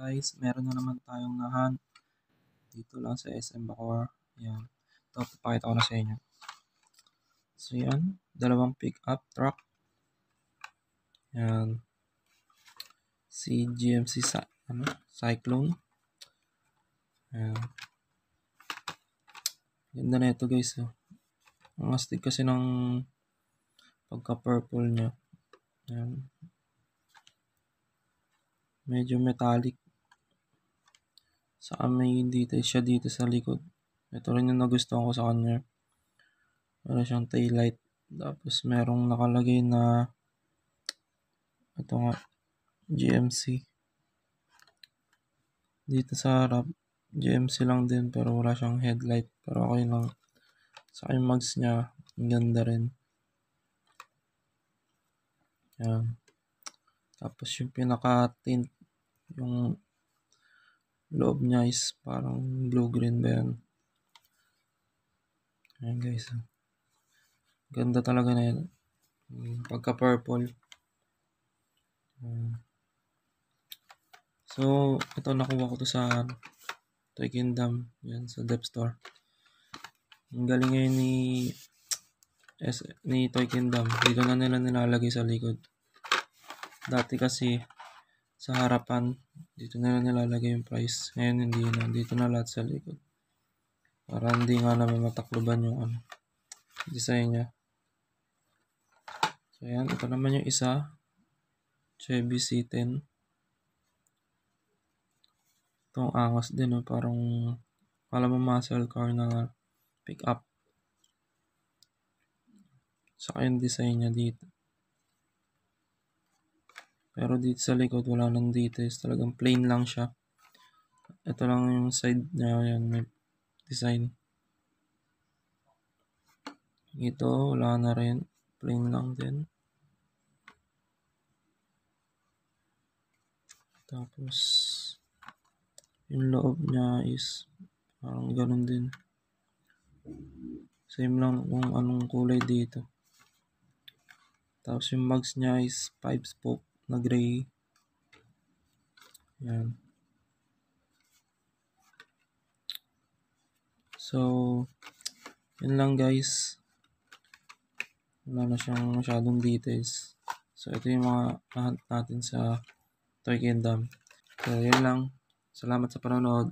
Guys, meron na naman tayong nahan dito lang sa SM Bacoor. Yan. Ito, papakita ko na sa inyo. So yan, dalawang pick-up truck. Yan. Si GMC Cyclone. Yan. Ganda na ito guys. Ang astig kasi ng pagka-purple niya. Yan. Medyo metallic. Saka may detail siya dito sa likod. Ito rin yung nagustuhan ko sa kanya. Meron siyang taillight. Tapos merong nakalagay na ito nga, GMC. Dito sa harap, GMC lang din pero wala siyang headlight. Pero okay lang. Saka yung mags niya, ang ganda rin. Yan. Tapos yung pinaka-tint, yung loob niya is parang blue-green ba yan. Ayan guys. Ganda talaga na yan. Pagka-purple. So, ito nakuha ko to sa Toy Kingdom. Yan, sa Dep Store. Ang galing ngayon ni Toy Kingdom. Dito na nila nilalagay sa likod. Dati kasi sa harapan, dito na nila nilalagay yung price. Ngayon hindi na. Dito na lahat sa likod. Para hindi nga naman matakluban yung design niya. So yan, ito naman yung isa. Chevy C10. Itong angas din, parang alam mo muscle car na pick up. Saka yung design niya dito. Pero dito sa likod wala nang details, talagang plain lang siya. Ito lang yung side niya, yan, may design. Ito wala na rin, plain lang din. Tapos yung loob niya is parang ganun din. Same lang kung anong kulay dito. Tapos yung mags niya is 5-spoke na gray. Yan. So, yun lang guys. Wala na siyang masyadong details. So, ito yung mga nahunt natin sa Toy Kingdom. So, yun lang. Salamat sa panonood.